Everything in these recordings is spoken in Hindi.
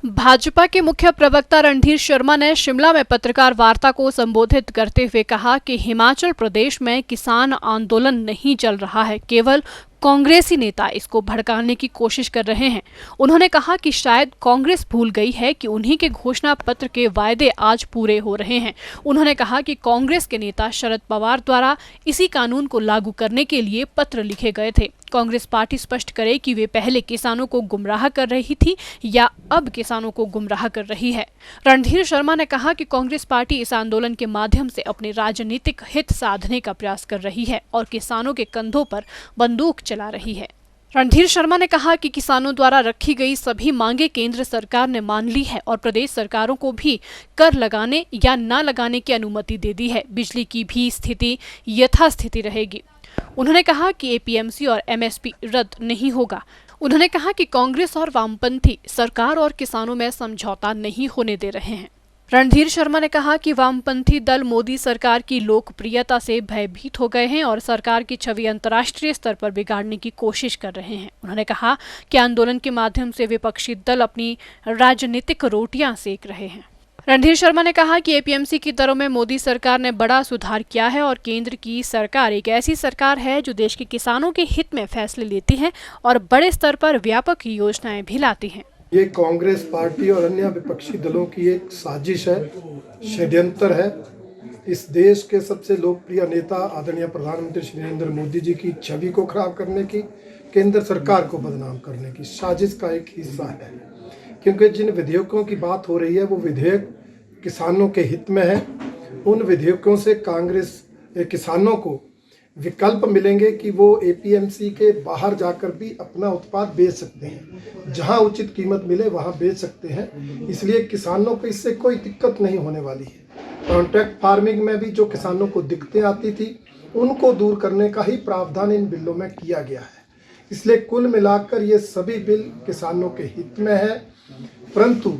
भाजपा के मुख्य प्रवक्ता रणधीर शर्मा ने शिमला में पत्रकार वार्ता को संबोधित करते हुए कहा कि हिमाचल प्रदेश में किसान आंदोलन नहीं चल रहा है, केवल कांग्रेसी नेता इसको भड़काने की कोशिश कर रहे हैं। उन्होंने कहा कि शायद कांग्रेस भूल गई है कि उन्हीं के घोषणा पत्र के वायदे आज पूरे हो रहे हैं। उन्होंने कहा कि कांग्रेस के नेता शरद पवार द्वारा इसी कानून को लागू करने के लिए पत्र लिखे गए थे। कांग्रेस पार्टी स्पष्ट करे कि वे पहले किसानों को गुमराह कर रही थी या अब किसानों को गुमराह कर रही है। रणधीर शर्मा ने कहा कि कांग्रेस पार्टी इस आंदोलन के माध्यम से अपने राजनीतिक हित साधने का प्रयास कर रही है और किसानों के कंधों पर बंदूक चला रही है। रणधीर शर्मा ने कहा कि किसानों द्वारा रखी गई सभी मांगे केंद्र सरकार ने मान ली है और प्रदेश सरकारों को भी कर लगाने या न लगाने की अनुमति दे दी है। बिजली की भी स्थिति यथास्थिति रहेगी। उन्होंने कहा कि एपीएमसी और एमएसपी रद्द नहीं होगा। उन्होंने कहा कि कांग्रेस और वामपंथी सरकार और किसानों में समझौता नहीं होने दे रहे हैं। रणधीर शर्मा ने कहा कि वामपंथी दल मोदी सरकार की लोकप्रियता से भयभीत हो गए हैं और सरकार की छवि अंतर्राष्ट्रीय स्तर पर बिगाड़ने की कोशिश कर रहे हैं। उन्होंने कहा कि आंदोलन के माध्यम से विपक्षी दल अपनी राजनीतिक रोटियां सेक रहे हैं। रणधीर शर्मा ने कहा कि एपीएमसी की दरों में मोदी सरकार ने बड़ा सुधार किया है और केंद्र की सरकार एक ऐसी सरकार है जो देश के किसानों के हित में फैसले लेती है और बड़े स्तर पर व्यापक योजनाएं भी लाती है। ये कांग्रेस पार्टी और अन्य विपक्षी दलों की एक साजिश है, षड्यंत्र है। इस देश के सबसे लोकप्रिय नेता आदरणीय प्रधानमंत्री श्री नरेंद्र मोदी जी की छवि को खराब करने की, केंद्र सरकार को बदनाम करने की साजिश का एक हिस्सा है। क्योंकि जिन विधेयकों की बात हो रही है वो विधेयक किसानों के हित में है। उन विधेयकों से कांग्रेस किसानों को विकल्प मिलेंगे कि वो एपीएमसी के बाहर जाकर भी अपना उत्पाद बेच सकते हैं, जहां उचित कीमत मिले वहां बेच सकते हैं। इसलिए किसानों को इससे कोई दिक्कत नहीं होने वाली है। कॉन्ट्रैक्ट फार्मिंग में भी जो किसानों को दिक्कतें आती थी उनको दूर करने का ही प्रावधान इन बिलों में किया गया है। इसलिए कुल मिलाकर ये सभी बिल किसानों के हित में है। परंतु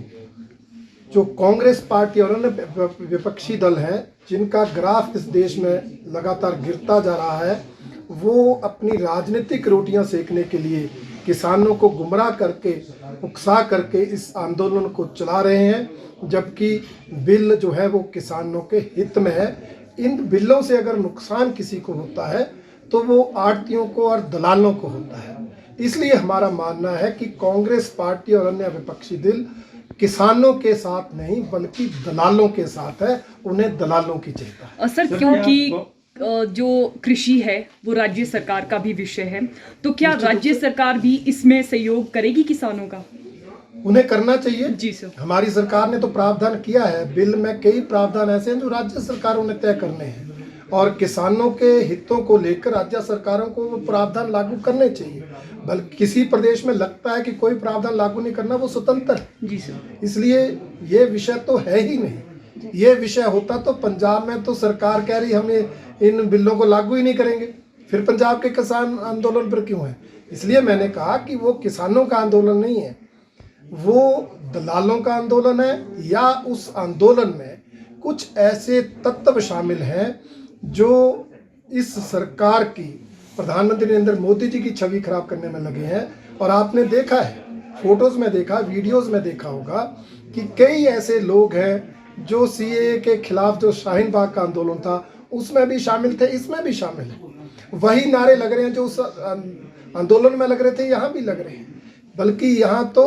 जो कांग्रेस पार्टी और अन्य विपक्षी दल हैं जिनका ग्राफ इस देश में लगातार गिरता जा रहा है, वो अपनी राजनीतिक रोटियां सेकने के लिए किसानों को गुमराह करके, उकसा करके इस आंदोलन को चला रहे हैं, जबकि बिल जो है वो किसानों के हित में है। इन बिलों से अगर नुकसान किसी को होता है तो वो आड़तियों को और दलालों को होता है। इसलिए हमारा मानना है कि कांग्रेस पार्टी और अन्य विपक्षी दल किसानों के साथ नहीं बल्कि दलालों के साथ है। उन्हें दलालों की चिंता है। सर, क्योंकि जो कृषि है वो राज्य सरकार का भी विषय है, तो क्या राज्य सरकार भी इसमें सहयोग करेगी किसानों का? उन्हें करना चाहिए जी सर। हमारी सरकार ने तो प्रावधान किया है। बिल में कई प्रावधान ऐसे हैं जो राज्य सरकारों ने तय करने हैं और किसानों के हितों को लेकर राज्य सरकारों को वो प्रावधान लागू करने चाहिए। बल्कि किसी प्रदेश में लगता है कि कोई प्रावधान लागू नहीं करना, वो स्वतंत्र है। जी सर। इसलिए ये विषय तो है ही नहीं। ये विषय होता तो पंजाब में तो सरकार कह रही हमें इन बिलों को लागू ही नहीं करेंगे, फिर पंजाब के किसान आंदोलन पर क्यों है? इसलिए मैंने कहा कि वो किसानों का आंदोलन नहीं है, वो दलालों का आंदोलन है। या उस आंदोलन में कुछ ऐसे तत्व शामिल हैं जो इस सरकार की, प्रधानमंत्री नरेंद्र मोदी जी की छवि खराब करने में लगे हैं। और आपने देखा है, फोटोज में देखा, वीडियोस में देखा होगा कि कई ऐसे लोग हैं जो सीएए के खिलाफ जो शाहीन बाग का आंदोलन था उसमें भी शामिल थे, इसमें भी शामिल है। वही नारे लग रहे हैं जो उस आंदोलन में लग रहे थे, यहाँ भी लग रहे हैं। बल्कि यहाँ तो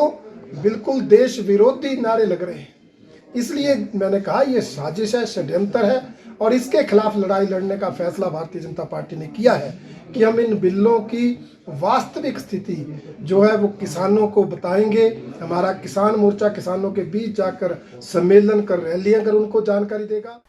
बिल्कुल देश विरोधी नारे लग रहे हैं। इसलिए मैंने कहा ये साजिश है, षड्यंत्र है और इसके खिलाफ लड़ाई लड़ने का फैसला भारतीय जनता पार्टी ने किया है कि हम इन बिलों की वास्तविक स्थिति जो है वो किसानों को बताएंगे। हमारा किसान मोर्चा किसानों के बीच जाकर सम्मेलन कर, रैलियां कर उनको जानकारी देगा।